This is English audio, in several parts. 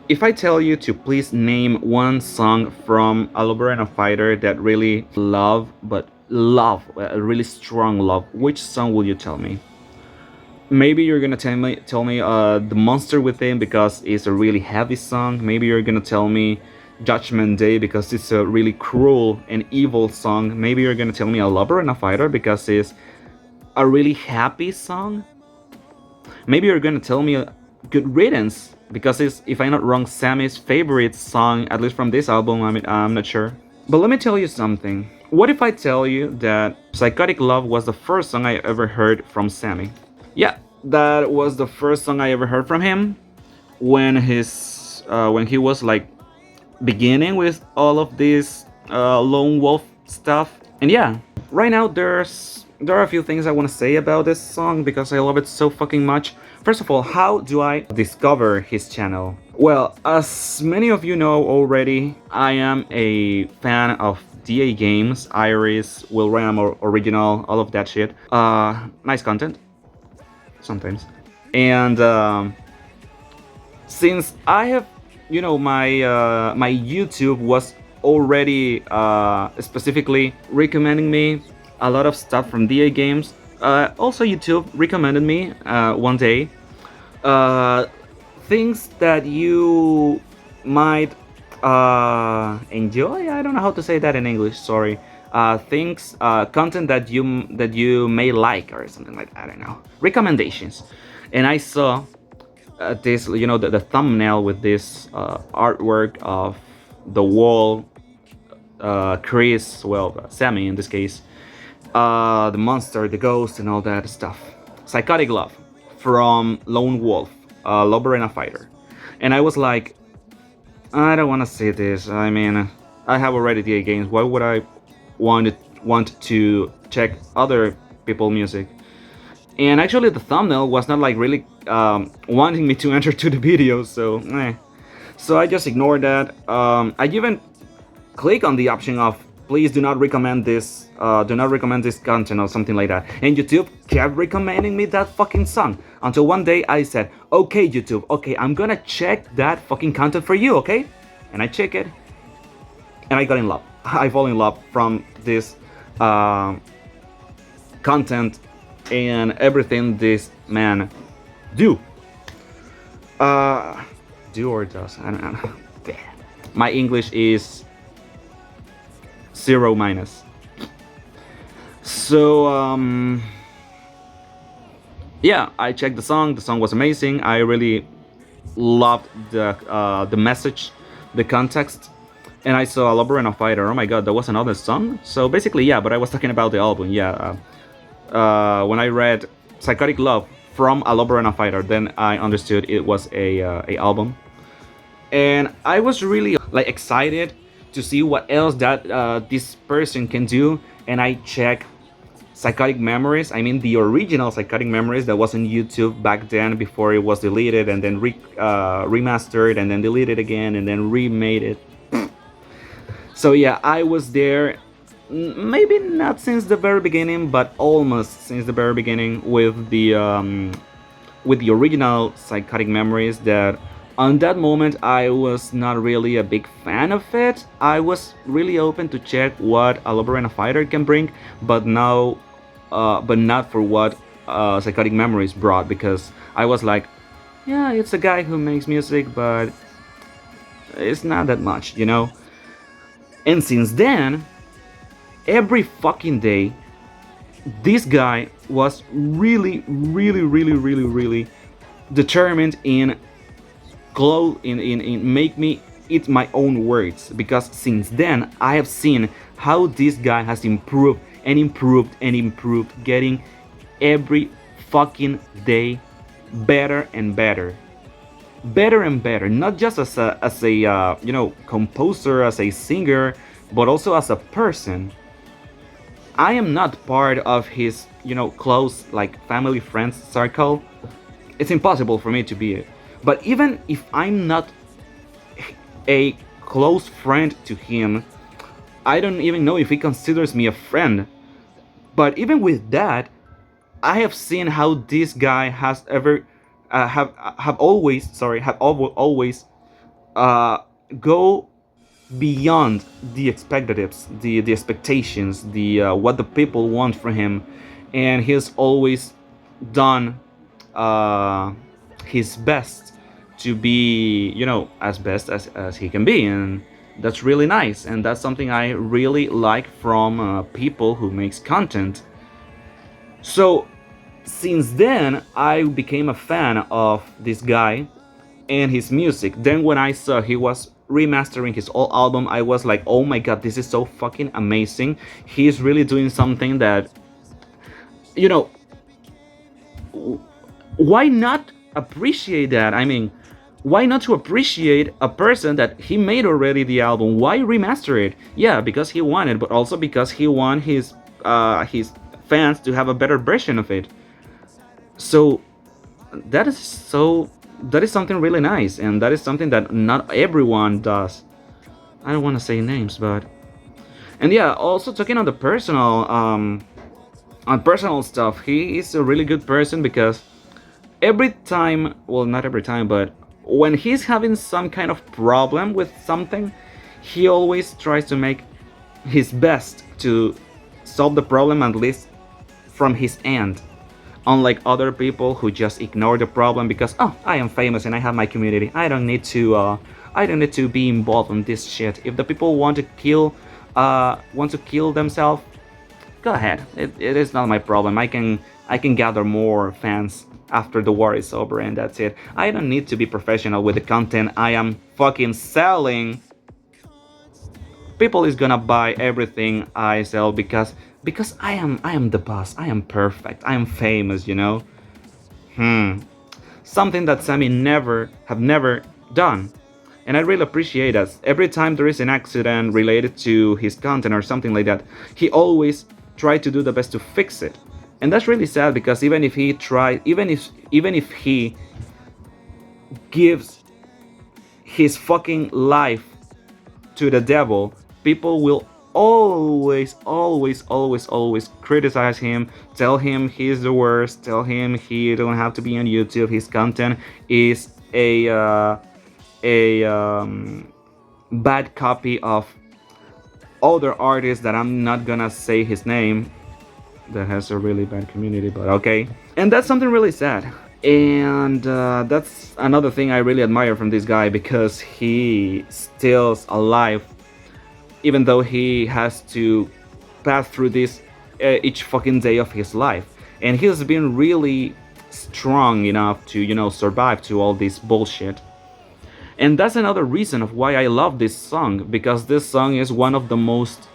If I tell you to please name one song from a lover and a fighter that really love, but love, a really strong love, which song will you tell me? Maybe you're gonna tell me the monster within because it's a really heavy song. Maybe you're gonna tell me Judgment Day because it's a really cruel and evil song. Maybe you're gonna tell me a lover and a fighter because it's a really happy song. Maybe you're gonna tell me a Good Riddance because it's, if I'm not wrong, Sammy's favorite song, at least from this album. I mean, I'm not sure. But let me tell you something. What if I tell you that Psychotic Love was the first song I ever heard from Sammy? Yeah, that was the first song I ever heard from him when he was like beginning with all of this lone wolf stuff. And yeah, right now there are a few things I want to say about this song because I love it so fucking much. First of all, how do I discover his channel? Well, as many of you know already, I am a fan of DA games, Iris, Will Ram, or Original, all of that shit. Nice content, sometimes. And since I have, my YouTube was already specifically recommending me a lot of stuff from DA games. Also, YouTube recommended me one day things that you might enjoy. I don't know how to say that in English. Sorry. Things, content that you may like or something like that. I don't know. Recommendations, and I saw this, the thumbnail with this artwork of the wall, Chris, well, Sammy in this case, the monster, the ghost, and all that stuff. Psychotic Love from Lone Wolf, a lover and a fighter. And I was like, I don't want to see this. I mean, I have already DA games. Why would I want to check other people's music? And actually, the thumbnail was not like really wanting me to enter to the video, so So I just ignored that. I even click on the option of please do not recommend this, content or something like that. And YouTube kept recommending me that fucking song until one day I said, okay, YouTube, okay, I'm gonna check that fucking content for you, okay? And I check it, and I got in love. I fall in love from this content and everything this man do. Do or does, I don't know. My English is 0 minus. So yeah, I checked the song. The song was amazing. I really loved the message, the context, and I saw a lover and a fighter. Oh my god, that was another song. So basically, yeah. But I was talking about the album. Yeah. When I read Psychotic Love from a lover and a fighter, then I understood it was a album, and I was really like excited to see what else that this person can do. And I check Psychotic Memories. I mean the original Psychotic Memories that was on YouTube back then before it was deleted and then remastered and then deleted again and then remade it. So yeah, I was there, maybe not since the very beginning, but almost since the very beginning with the original Psychotic Memories. That on that moment I was not really a big fan of it. I was really open to check what a lover and a fighter can bring, but now, but not for what Psychotic Memories brought, because I was like, yeah, it's a guy who makes music, but it's not that much, you know. And since then, every fucking day, this guy was really, really, really, really, really determined in make me eat my own words, because since then I have seen how this guy has improved and improved and improved, getting every fucking day better and better, better and better, not just as a composer, as a singer, but also as a person. I am not part of his close, like, family friends circle. It's impossible for me to be it. But even if I'm not a close friend to him, I don't even know if he considers me a friend. But even with that, I have seen how this guy has ever have always uh, go beyond the expectatives, the expectations, the what the people want from him, and he's always done uh, his best to be, as best as he can be, and that's really nice, and that's something I really like from people who makes content. So since then, I became a fan of this guy and his music. Then when I saw he was remastering his old album, I was like, oh my god, this is so fucking amazing. He's really doing something that, you know, why not appreciate that? I mean, why not to appreciate a person that he made already the album? Why remaster it? Yeah, because he wanted, but also because he want his fans to have a better version of it. So that is something really nice, and that is something that not everyone does. I don't want to say names, but and yeah, also talking on the personal on personal stuff, he is a really good person because every time, well, not every time, but when he's having some kind of problem with something, he always tries to make his best to solve the problem, at least from his end. Unlike other people who just ignore the problem because, oh, I am famous and I have my community. I don't need to be involved in this shit. If the people want to kill themselves, go ahead. It is not my problem. I can gather more fans after the war is over, and that's it. I don't need to be professional with the content I am fucking selling. People is gonna buy everything I sell because I am the boss. I am perfect. I am famous. Something that Sammy never done. And I really appreciate that. Every time there is an accident related to his content or something like that, he always try to do the best to fix it. And that's really sad because even if he gives his fucking life to the devil, people will always criticize him, tell him he's the worst, tell him he don't have to be on YouTube, his content is a bad copy of other artists that I'm not gonna say his name, that has a really bad community, but okay. And that's something really sad. And that's another thing I really admire from this guy, because he still's alive even though he has to pass through this each fucking day of his life. And he's been really strong enough to, survive to all this bullshit. And that's another reason of why I love this song, because this song is one of the most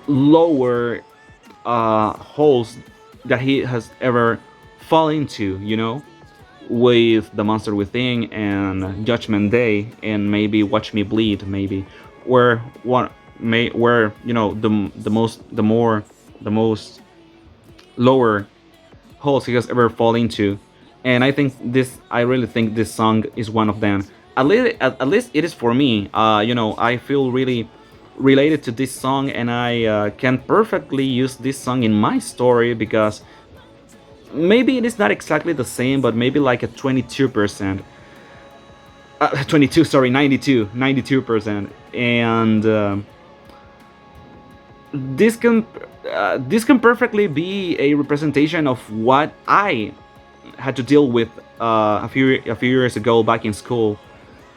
lower holes that he has ever fallen into, with The Monster Within and Judgment Day and maybe Watch Me Bleed, maybe where the most lower holes he has ever fallen into. And I really think this song is one of them. At least it is for me. I feel really related to this song, and I can perfectly use this song in my story, because maybe it is not exactly the same, but maybe like a 22%. 92% and this can perfectly be a representation of what I had to deal with a few years ago back in school,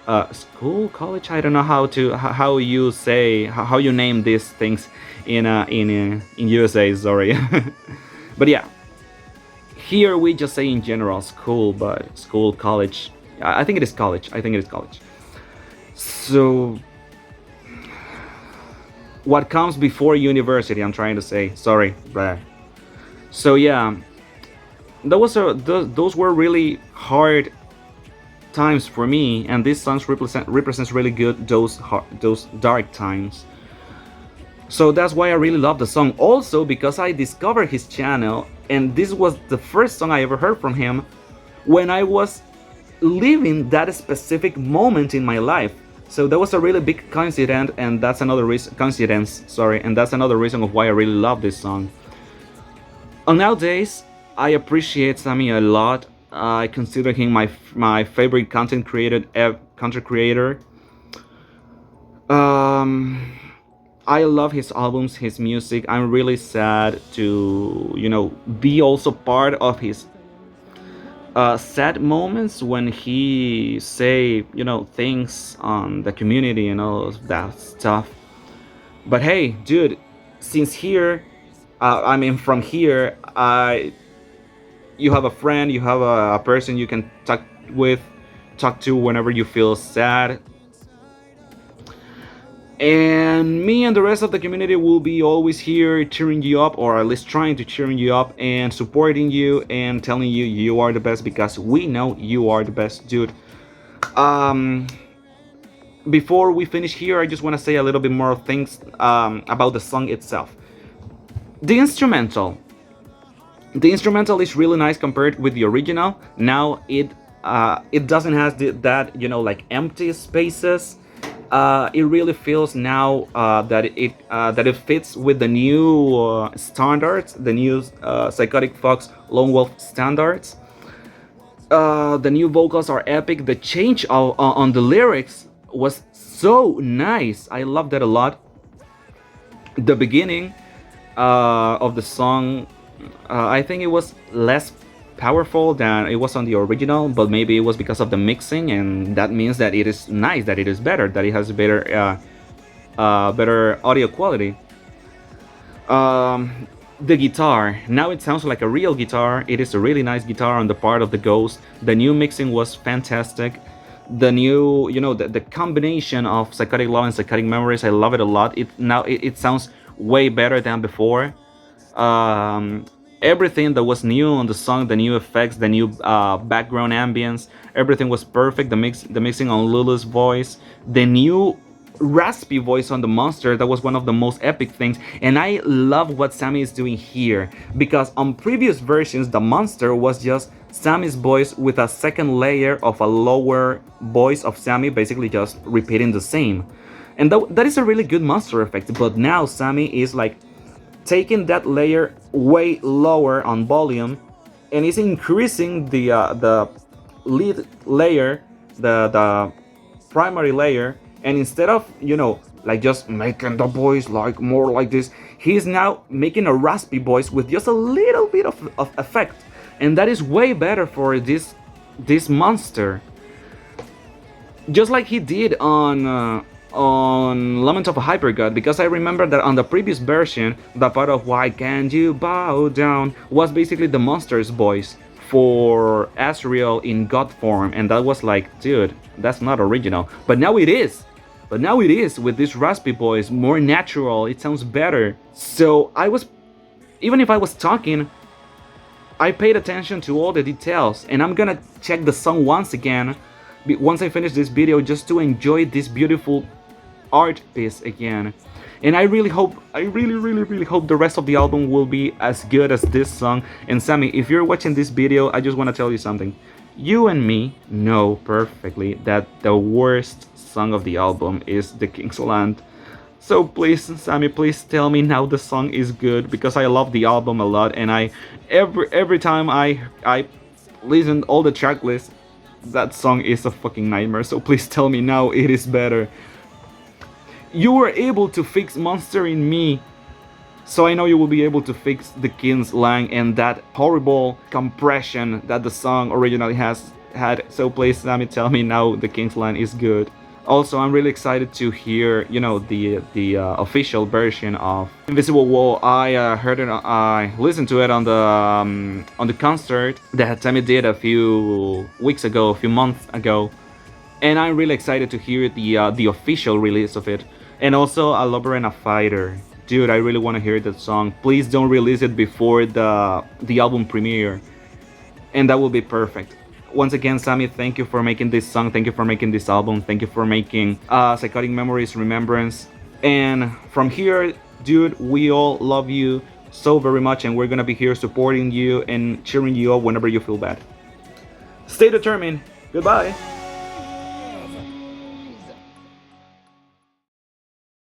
college. I don't know how you say how you name these things in USA. Sorry, but yeah, here we just say in general school, but school, college. I think it is college. So, what comes before university? I'm trying to say. Sorry, bruh. So yeah, those were really hard times for me, and this song represents really good those dark times. So that's why I really love the song. Also because I discovered his channel, and this was the first song I ever heard from him when I was living that specific moment in my life. So that was a really big coincidence, and that's another reason of why I really love this song. And nowadays I appreciate Sammy a lot, I consider him my favorite content creator. Um, I love his albums, his music. I'm really sad to, be also part of his sad moments when he say, things on the community and all of that stuff. But hey, dude, since here, I mean, from here, you have a friend, you have a person you can with, talk to whenever you feel sad. And me and the rest of the community will be always here cheering you up, or at least trying to cheering you up and supporting you and telling you you are the best, because we know you are the best, dude. Um, Before we finish here, I just want to say a little bit more things about the song itself. The instrumental. The instrumental is really nice compared with the original. Now it doesn't have that, like empty spaces. It really feels now that it fits with the new standards, the new Psychotic Fox Lone Wolf standards. The new vocals are epic. The change on the lyrics was so nice. I loved that a lot. The beginning of the song, I think it was less powerful than it was on the original, but maybe it was because of the mixing, and that means that it is nice, that it is better, that it has better audio quality. The guitar, now it sounds like a real guitar. It is a really nice guitar on the part of the Ghost. The new mixing was fantastic. The new, the combination of Psychotic Law and Psychotic Memories, I love it a lot. It sounds way better than before. Everything that was new on the song, the new effects, the new background ambience, everything was perfect. The mixing on Lulu's voice, the new raspy voice on the monster, that was one of the most epic things. And I love what Sammy is doing here, because on previous versions the monster was just Sammy's voice with a second layer of a lower voice of Sammy, basically just repeating the same. And that is a really good monster effect. But now Sammy is like taking that layer way lower on volume, and is increasing the lead layer, the primary layer. And instead of, like just making the voice like more like this, he's now making a raspy voice with just a little bit of effect. And that is way better for this monster. Just like he did on Lament of a Hypergod, because I remember that on the previous version, the part of "Why Can't You Bow Down" was basically the monster's voice for Asriel in god form, and that was like, dude, that's not original. But now it is. But now it is, with this raspy voice, more natural. It sounds better. So even if I was talking, I paid attention to all the details, and I'm gonna check the song once again once I finish this video, just to enjoy this beautiful art piece again. And I really hope, I really hope the rest of the album will be as good as this song. And Sammy, if you're watching this video, I just want to tell you something. You and me know perfectly that the worst song of the album is The King's Land. So please, Sammy, please tell me now the song is good, because I love the album a lot, and every time I listen all the track list, that song is a fucking nightmare. So please tell me now it is better. You were able to fix Monster in Me, so I know you will be able to fix The King's Land and that horrible compression that the song originally had. So please, Sammy, tell me now The King's Land is good. Also, I'm really excited to hear, the official version of Invisible Wall. I heard it, I listened to it on the concert that Sammy did a few months ago, and I'm really excited to hear the official release of it. And also, A Lover and a Fighter. Dude, I really want to hear that song. Please don't release it before the album premiere, and that will be perfect. Once again, Sammy, thank you for making this song, thank you for making this album, thank you for making Psychotic Memories Remembrance. And from here, dude, we all love you so very much, and we're gonna be here supporting you and cheering you up whenever you feel bad. Stay determined. Goodbye.